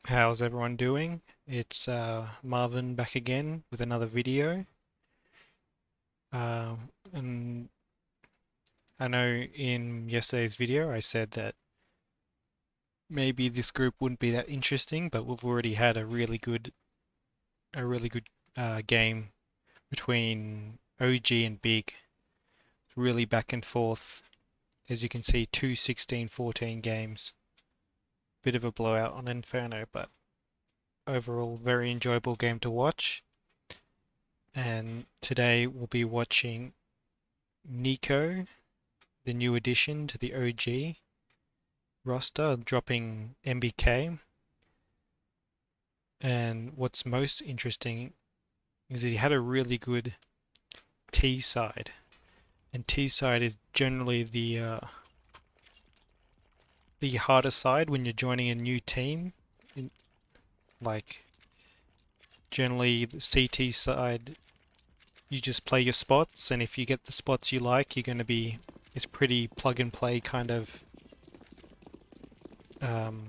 How's everyone doing? It's Marvin back again with another video. And I know in yesterday's video I said that maybe this group wouldn't be that interesting, but we've already had a really good game between OG and Big. Really back and forth. As you can see, two 16-14 games. Bit of a blowout on Inferno, but overall very enjoyable game to watch. And today we'll be watching Niko, the new addition to the OG roster, dropping MBK. And what's most interesting is that he had a really good T side. And T side is generally the harder side when you're joining a new team. In, like generally the CT side, you just play your spots, and if you get the spots you like, you're going to be it's pretty plug and play kind of um,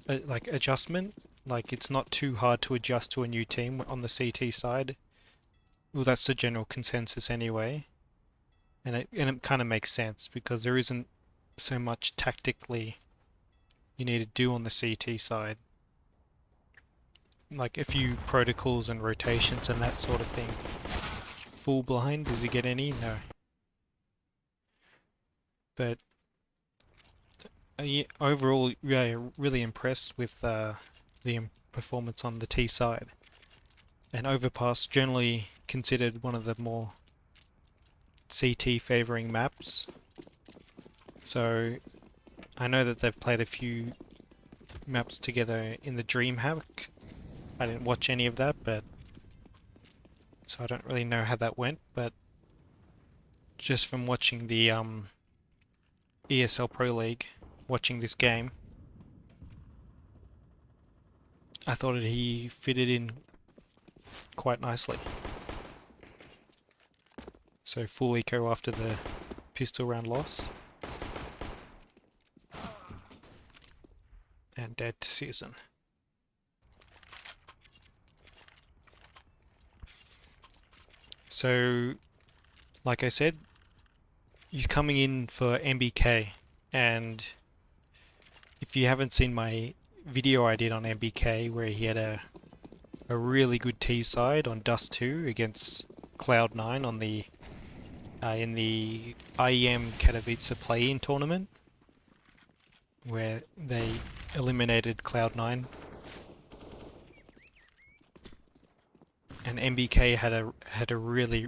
like adjustment. Like it's not too hard to adjust to a new team on the CT side. Well, that's the general consensus anyway, and it kind of makes sense because there isn't so much tactically you need to do on the CT side. Like a few protocols and rotations and that sort of thing. Full blind, does he get any? No. But yeah, overall, yeah, really impressed with the performance on the T side. And overpass generally considered one of the more CT favoring maps. So I know that they've played a few maps together in the DreamHack. I didn't watch any of that, but so I don't really know how that went. But just from watching the ESL Pro League, watching this game, I thought that he fitted in quite nicely. So full eco after the pistol round loss. And dead to season. So, like I said, he's coming in for MBK, and if you haven't seen my video I did on MBK where he had a really good T side on Dust 2 against Cloud9 on the in the IEM Katowice play-in tournament, where they eliminated Cloud9, and MBK had a really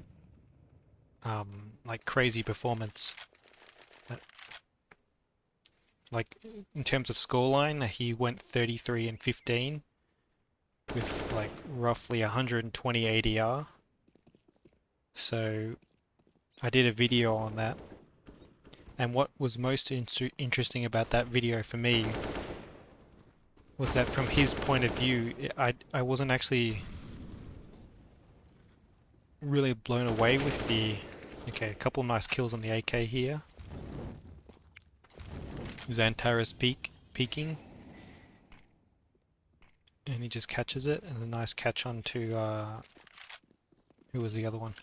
like crazy performance. Like in terms of scoreline, he went 33 and 15 with like roughly 120 ADR. So I did a video on that. And what was most interesting about that video for me was that from his point of view, I wasn't actually really blown away with the... Okay, a couple nice kills on the AK here. Xantaris peeking. And he just catches it, and a nice catch onto... who was the other one?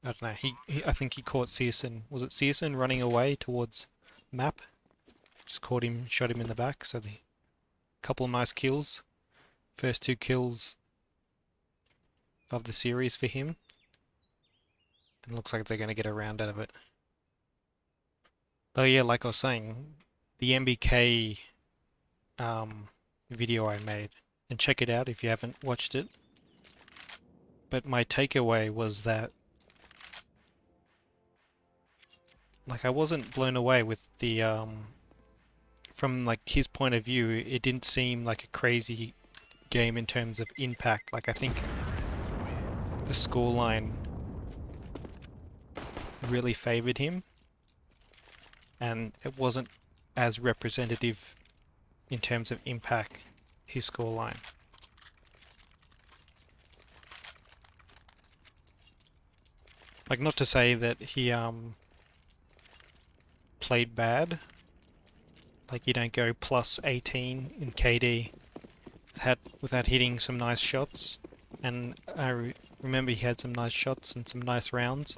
I don't know, I think he caught Searson. Was it Searson running away towards map? Just caught him, shot him in the back, so the couple of nice kills. First two kills of the series for him. And it looks like they're going to get a round out of it. But yeah, like I was saying, the MBK video I made, and check it out if you haven't watched it. But my takeaway was that like I wasn't blown away with the from like his point of view, it didn't seem like a crazy game in terms of impact. Like I think the scoreline really favored him, and it wasn't as representative in terms of impact, his scoreline. Like not to say that he played bad, Like you don't go plus 18 in KD without hitting some nice shots. And I remember he had some nice shots and some nice rounds.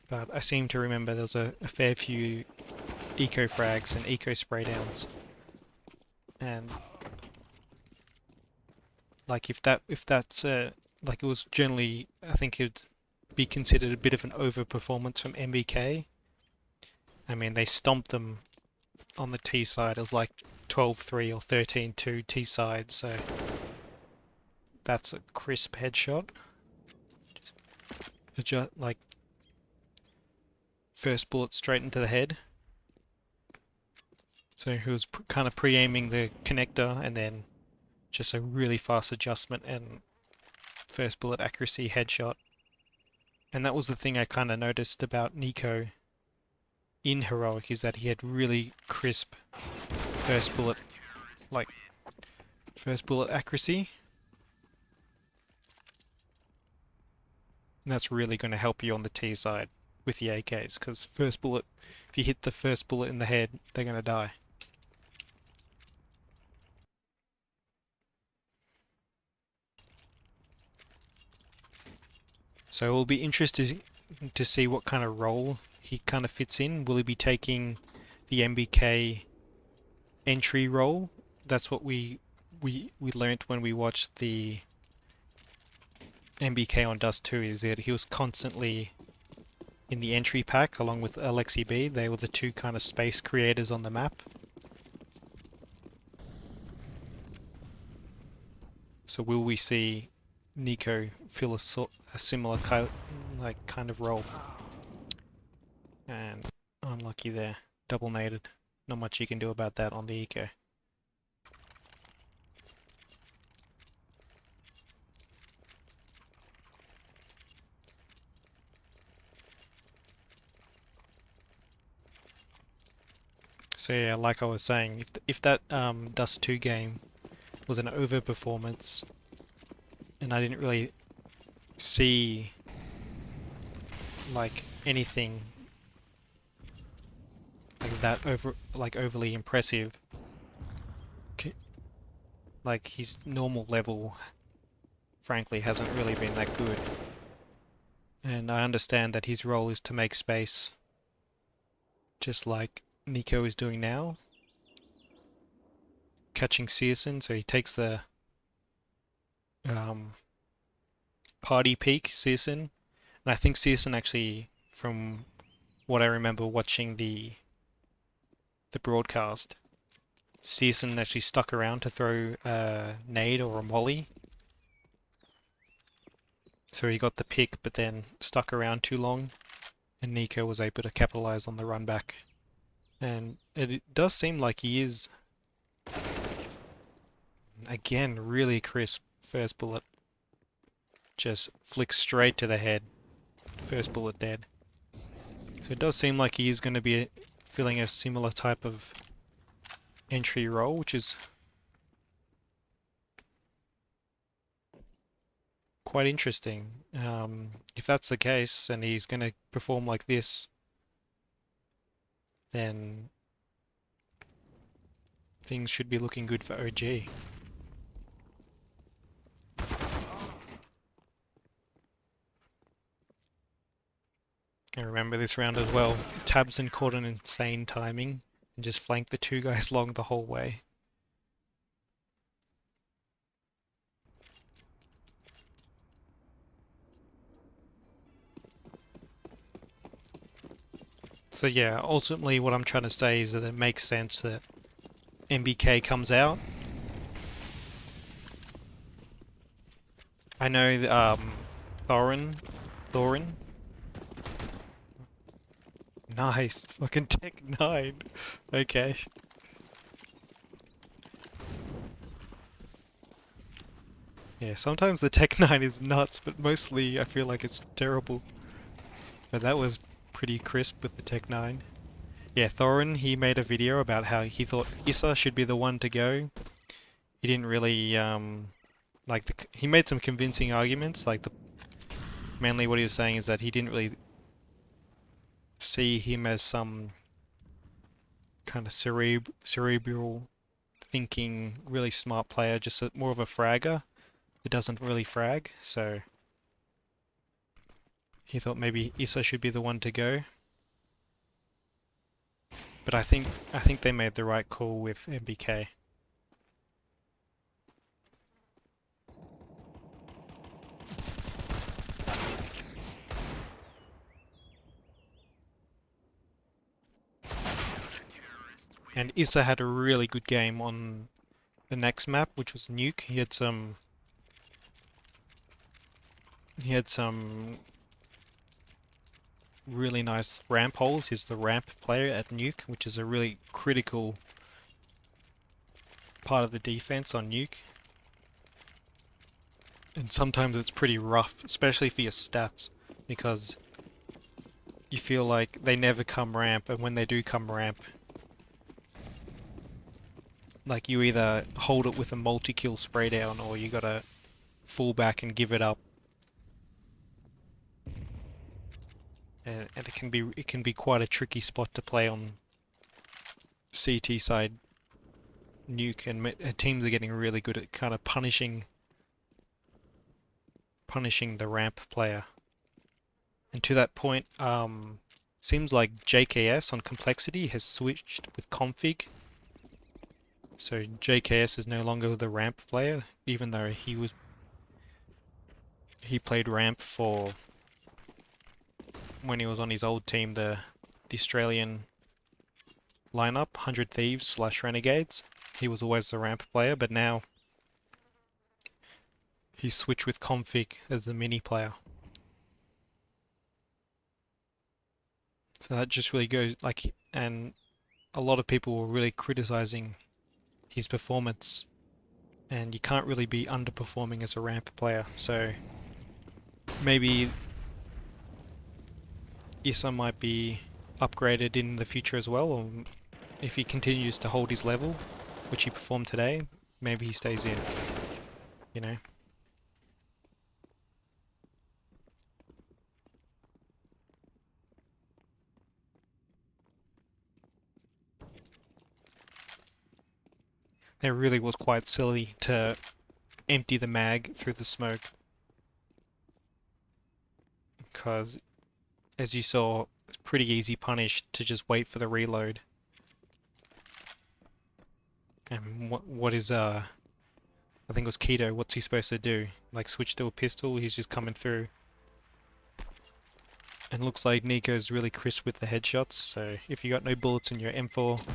But I seem to remember there was a fair few eco frags and eco spray downs. And like if that's like it was generally, I think it'd be considered a bit of an overperformance from MBK. I mean, they stomped them on the T side. It was like 12-3 or 13-2 T side, so that's a crisp headshot. Just like first bullet straight into the head. So he was kind of pre-aiming the connector and then just a really fast adjustment and first bullet accuracy headshot. And that was the thing I kind of noticed about Niko in Heroic, is that he had really crisp first bullet accuracy. And that's really going to help you on the T side with the AKs, because first bullet, if you hit the first bullet in the head, they're going to die. So it will be interesting to see what kind of role he kind of fits in. Will he be taking the MBK entry role? That's what we learnt when we watched the MBK on Dust 2, is that he was constantly in the entry pack along with Alexi B. They were the two kind of space creators on the map. So will we see Niko fill a similar kind of role? And unlucky there, double naded. Not much you can do about that on the eco. So yeah, like I was saying, if that Dust 2 game was an overperformance, and I didn't really see like anything like that overly impressive, like his normal level frankly hasn't really been that good. And I understand that his role is to make space, just like Niko is doing now, catching Searson, so he takes the party peak Searson. And I think Searson actually, from what I remember watching the broadcast, Searson actually stuck around to throw a nade or a molly. So he got the pick, but then stuck around too long, and Niko was able to capitalize on the run back. And it does seem like he is, again, really crisp first bullet. Just flicks straight to the head. First bullet dead. So it does seem like he is going to be filling a similar type of entry role, which is quite interesting. If that's the case, and he's going to perform like this, then things should be looking good for OG. And remember this round as well, Tabson caught an insane timing and just flanked the two guys long the whole way. So yeah, ultimately what I'm trying to say is that it makes sense that MBK comes out. I know Thorin. Nice, fucking Tech 9. Okay. Yeah, sometimes the Tech 9 is nuts, but mostly I feel like it's terrible. But that was pretty crisp with the Tech 9. Yeah, Thorin, he made a video about how he thought Issa should be the one to go. He didn't really, he made some convincing arguments, mainly what he was saying is that he didn't really see him as some kind of cerebral thinking, really smart player, just more of a fragger who doesn't really frag. So he thought maybe Issa should be the one to go. But I think they made the right call with MBK. And Issa had a really good game on the next map, which was Nuke. He had some really nice ramp holes. He's the ramp player at Nuke, which is a really critical part of the defense on Nuke. And sometimes it's pretty rough, especially for your stats, because you feel like they never come ramp, and when they do come ramp, like you either hold it with a multi-kill spray down or you gotta fall back and give it up. And it can be quite a tricky spot to play on CT side Nuke, and teams are getting really good at kind of punishing the ramp player. And to that point, seems like JKS on complexity has switched with config. So JKS is no longer the ramp player, even though he played ramp for when he was on his old team, the Australian lineup, 100 Thieves / Renegades. He was always the ramp player, but now he switched with config as the mini player. So that just really goes like, and a lot of people were really criticizing his performance, and you can't really be underperforming as a ramp player. So maybe Issa might be upgraded in the future as well, or if he continues to hold his level, which he performed today, maybe he stays in, you know. It really was quite silly to empty the mag through the smoke, because as you saw, it's pretty easy punish to just wait for the reload. And what is I think it was Keto, what's he supposed to do? Like switch to a pistol? He's just coming through. And looks like Niko's really crisp with the headshots, so if you got no bullets in your M4,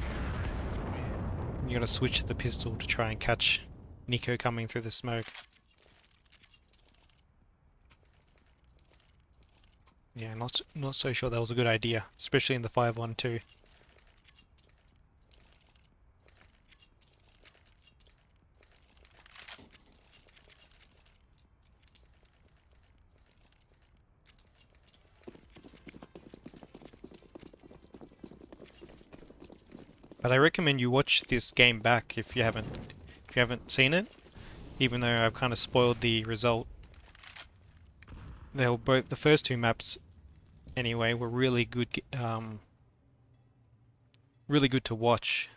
you gotta switch to the pistol to try and catch Niko coming through the smoke. Yeah, not so sure that was a good idea, especially in the 5-1-2. But I recommend you watch this game back if you haven't seen it, even though I've kind of spoiled the result. They were both the first two maps anyway were really good, really good to watch.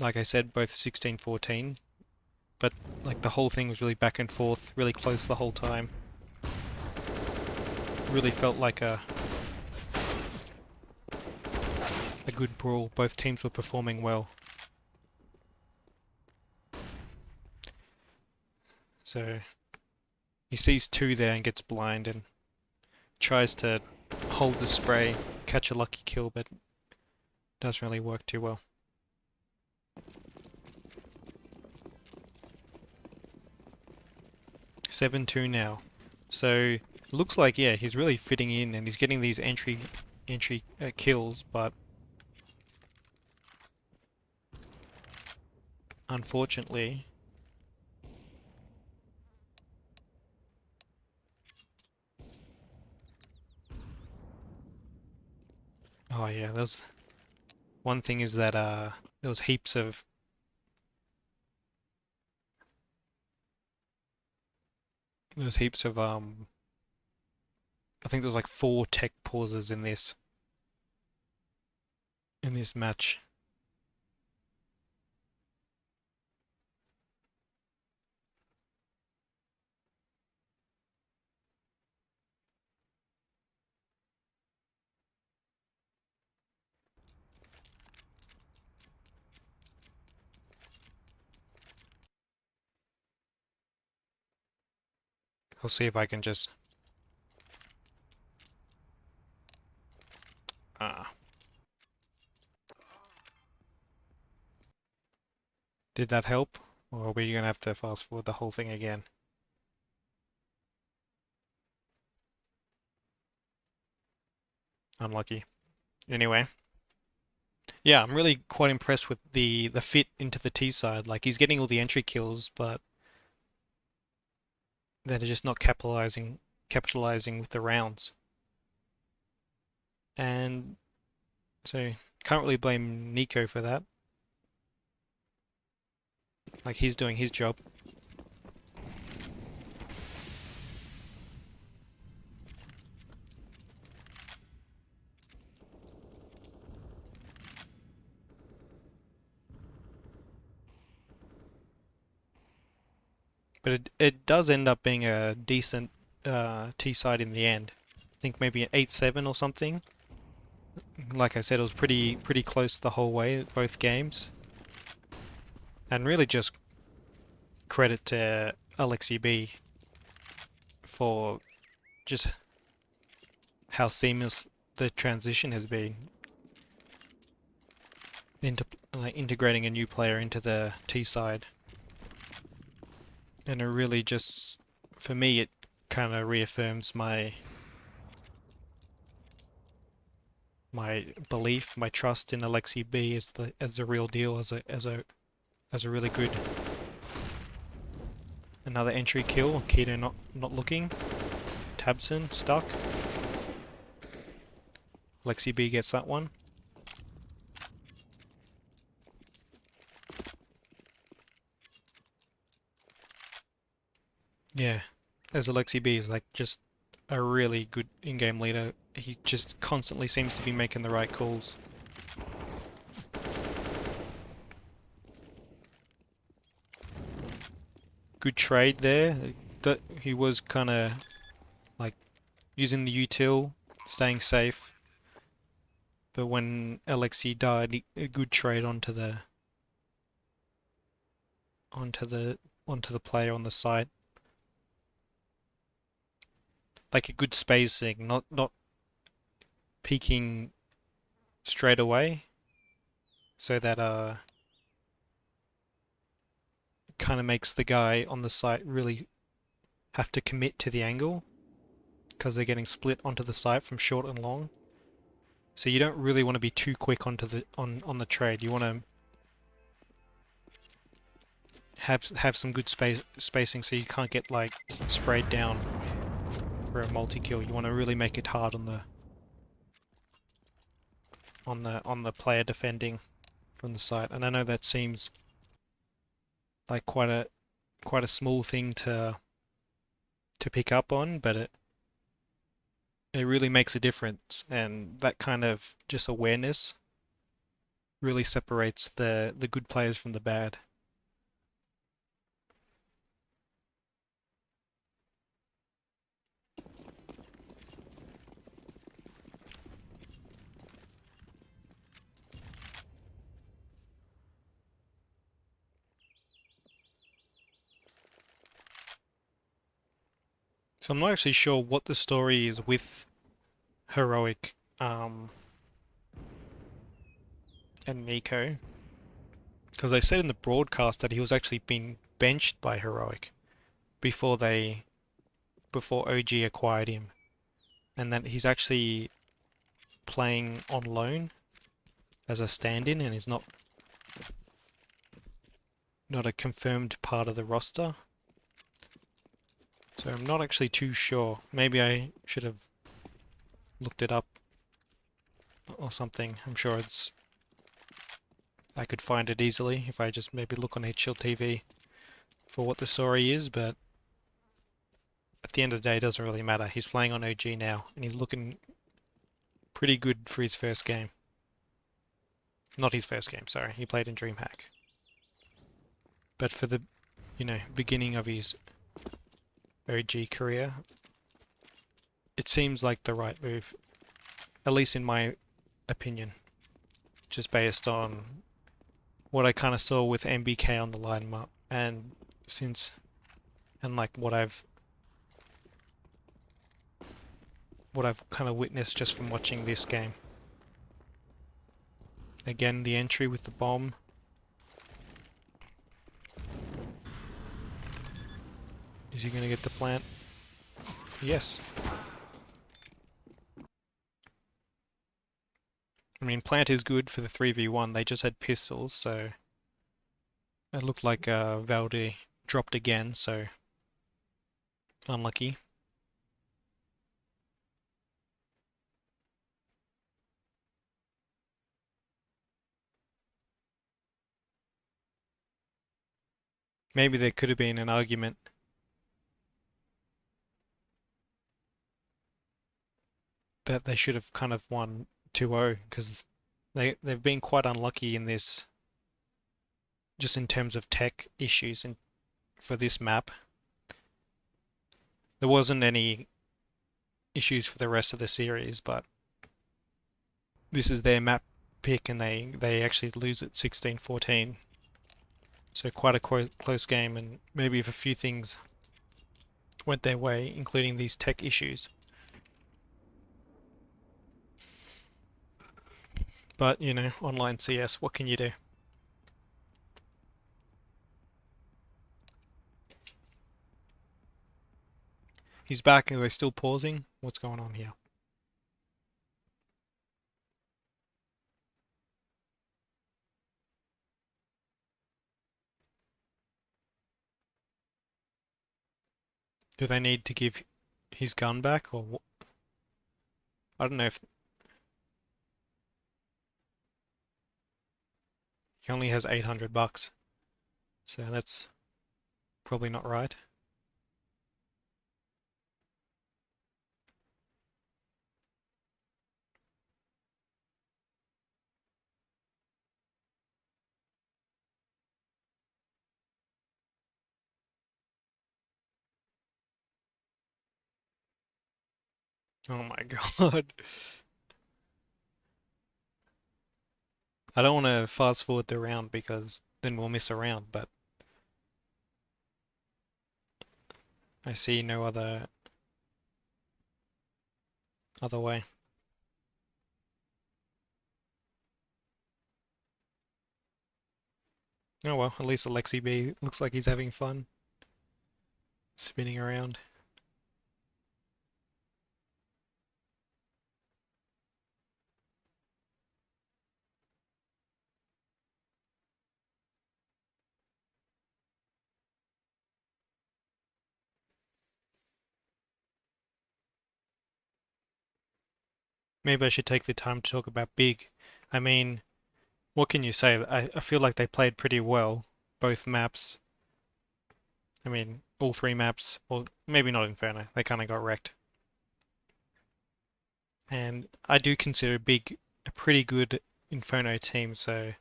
Like I said, both 16-14, but like the whole thing was really back and forth, really close the whole time. Really felt like a good brawl. Both teams were performing well. So he sees two there and gets blind and tries to hold the spray, catch a lucky kill, but doesn't really work too well. 7-2 now. So looks like, yeah, he's really fitting in and he's getting these entry kills, but unfortunately, oh yeah, there's one thing is that there was heaps of I think there was like 4 tech pauses in this match. I'll see if I can just ah. Did that help? Or are we gonna have to fast forward the whole thing again? Unlucky. Anyway. Yeah, I'm really quite impressed with the fit into the T side. Like he's getting all the entry kills, but they're just not capitalizing with the rounds. And so can't really blame Niko for that. Like he's doing his job. But it does end up being a decent T side in the end. I think maybe an 8-7 or something. Like I said, it was pretty close the whole way, both games. And really just credit to Alexi B for just how seamless the transition has been into integrating a new player into the T side. And it really just, for me, it kind of reaffirms my belief, my trust in Alexi B as the real deal, as a really good. Another entry kill. Keto not looking. Tabson stuck. Alexi B gets that one. Yeah, as Alexi B is like just a really good in-game leader. He just constantly seems to be making the right calls. Good trade there. That he was kind of like using the util, staying safe. But when Alexi died, a good trade onto the player on the side. Like a good spacing, not peeking straight away, so that kind of makes the guy on the site really have to commit to the angle because they're getting split onto the site from short and long. So you don't really want to be too quick onto the on the trade. You want to have some good spacing so you can't get like sprayed down for a multi-kill. You want to really make it hard on the player defending from the site. And I know that seems like quite a small thing to pick up on, but it really makes a difference, and that kind of just awareness really separates the good players from the bad. So I'm not actually sure what the story is with Heroic and Nico, because they said in the broadcast that he was actually being benched by Heroic before OG acquired him, and that he's actually playing on loan as a stand-in and is not a confirmed part of the roster. So I'm not actually too sure. Maybe I should have looked it up or something. I'm sure I could find it easily if I just maybe look on HLTV for what the story is, but at the end of the day, it doesn't really matter. He's playing on OG now, and he's looking pretty good for his first game. Not his first game, sorry. He played in DreamHack. But for the, beginning of his OG career, it seems like the right move, at least in my opinion, just based on what I kind of saw with MBK on the lineup, and like what I've kind of witnessed just from watching this game. Again, the entry with the bomb. Is he going to get the plant? Yes. I mean, plant is good for the 3v1. They just had pistols, so it looked like Valde dropped again, so unlucky. Maybe there could have been an argument that they should have kind of won 2-0 because they've been quite unlucky in this, just in terms of tech issues for this map. There wasn't any issues for the rest of the series, but this is their map pick and they actually lose it 16-14. So quite a close game, and maybe if a few things went their way, including these tech issues. But, online CS, what can you do? He's back and we're still pausing. What's going on here? Do they need to give his gun back, or what? I don't know if he only has 800 bucks, so that's probably not right. Oh my god. I don't want to fast forward the round because then we'll miss a round, but I see no other way. Oh well, at least Alexi B looks like he's having fun spinning around. Maybe I should take the time to talk about Big. I mean, what can you say? I feel like they played pretty well, both maps. I mean, all three maps. Well, maybe not Inferno. They kind of got wrecked. And I do consider Big a pretty good Inferno team, so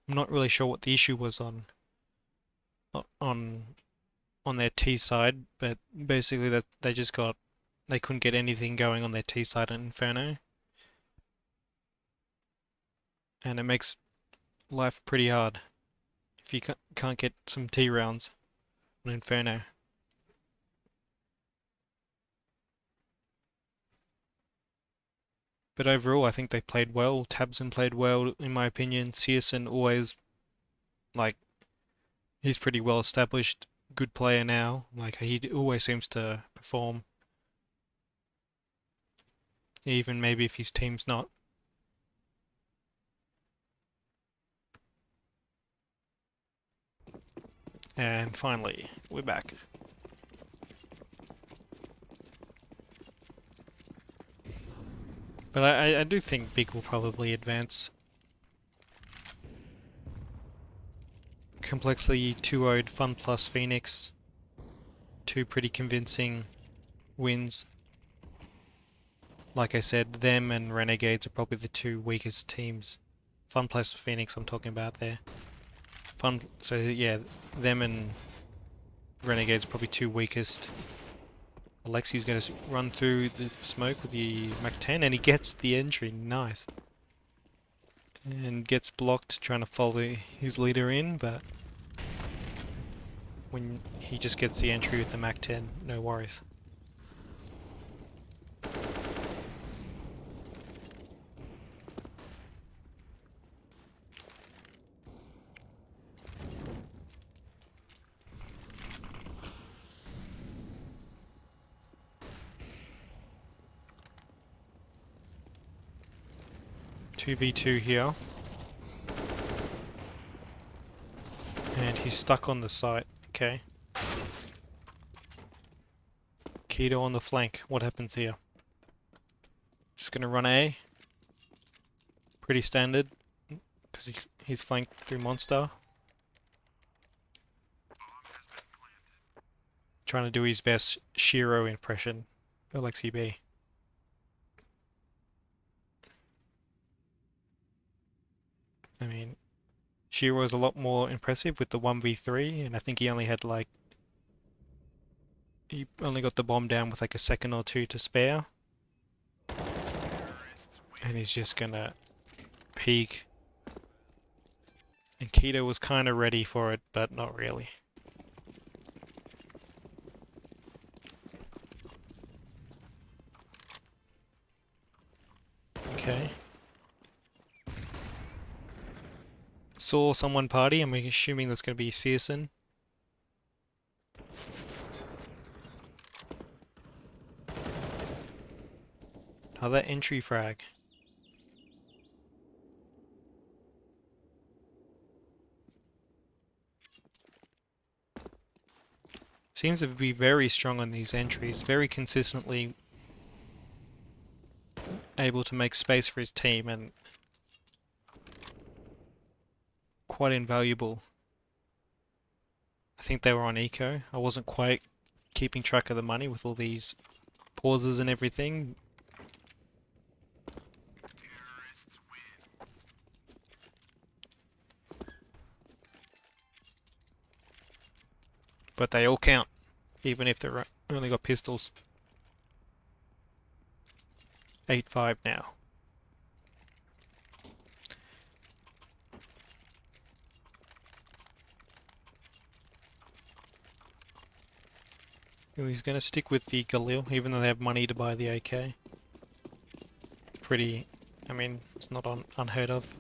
I'm not really sure what the issue was on on their T side, but basically that they couldn't get anything going on their T side in Inferno, and it makes life pretty hard if you can't get some T rounds on Inferno. But overall, I think they played well. Tabson played well, in my opinion. Searson always, like, he's pretty well established, good player now. Like, he always seems to perform, even maybe if his team's not. And finally, we're back. But I do think Big will probably advance. Complexly 2-0'd Fun plus Phoenix. Two pretty convincing wins. Like I said, them and Renegades are probably the two weakest teams. Fun plus Phoenix I'm talking about there. So yeah, them and Renegades are probably two weakest. Alexi's going to run through the smoke with the Mach 10 and he gets the entry, nice. And gets blocked trying to follow his leader in, but when he just gets the entry with the Mach 10, no worries. Two v2 here. And he's stuck on the site, okay. Keto on the flank, what happens here? Just gonna run A. Pretty standard, because he's flanked through Monster. Trying to do his best Shiro impression, Alexi B. I mean, Shiro is a lot more impressive with the 1v3, and I think he only had like... He only got the bomb down with like a second or two to spare. And he's just gonna peek. And Keto was kind of ready for it, but not really. Okay. Saw someone party, I'm assuming that's going to be Searson. Another entry frag. Seems to be very strong on these entries, very consistently able to make space for his team and quite invaluable. I think they were on eco. I wasn't quite keeping track of the money with all these pauses and everything. But they all count, even if they're only got pistols. 8-5 now. He's going to stick with the Galil, even though they have money to buy the AK. Pretty, I mean, it's not unheard of.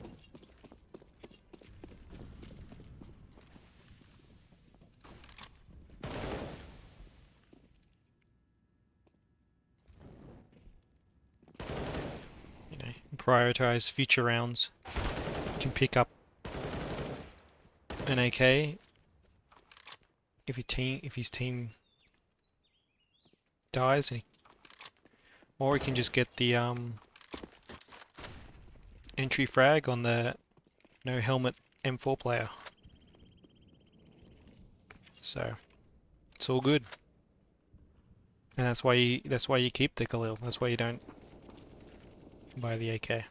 You know, prioritize future rounds. You can pick up an AK if his team dies, or he can just get the entry frag on the no helmet M4 player. So it's all good, and that's why you keep the Galil. That's why you don't buy the AK.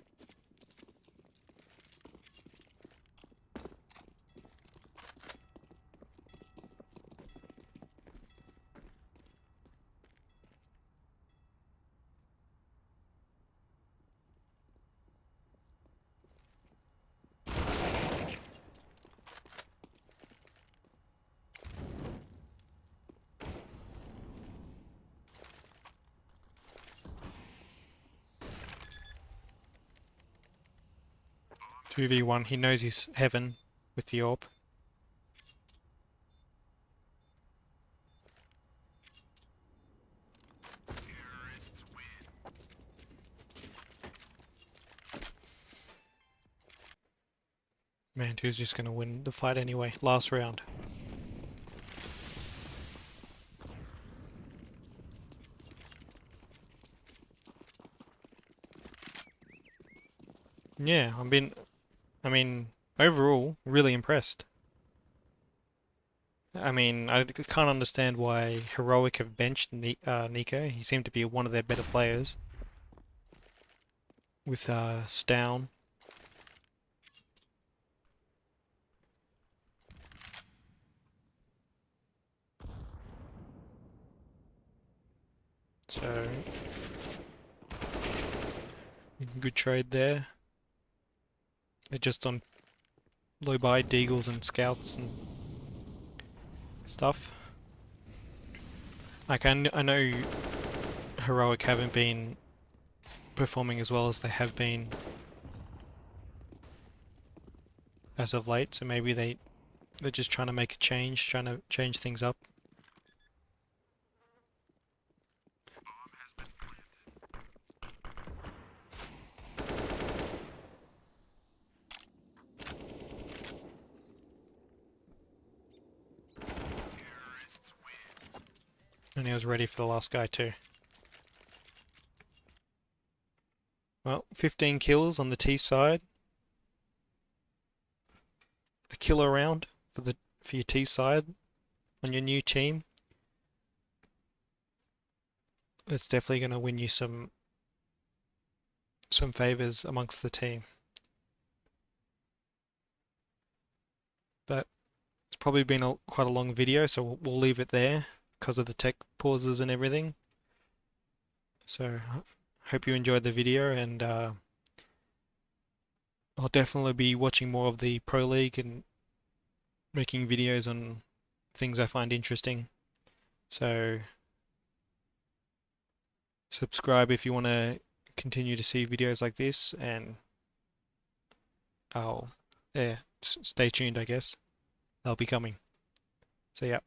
Two v1. He knows he's heaven with the orb. Man, who's just gonna win the fight anyway? Last round. Yeah, I mean, overall, really impressed. I mean, I can't understand why Heroic have benched Niko. He seemed to be one of their better players with Stown. So, good trade there. They're just on low buy deagles and scouts and stuff. Like, I know Heroic haven't been performing as well as they have been as of late, so maybe they're just trying to make a change, trying to change things up. And he was ready for the last guy too. Well, 15 kills on the T side. A killer round for your T side on your new team. It's definitely going to win you some favors amongst the team. But it's probably been quite a long video, so we'll leave it there because of the tech pauses and everything. So hope you enjoyed the video, and I'll definitely be watching more of the Pro League and making videos on things I find interesting. So subscribe if you want to continue to see videos like this, and I'll stay tuned, I guess. They'll be coming. So yeah.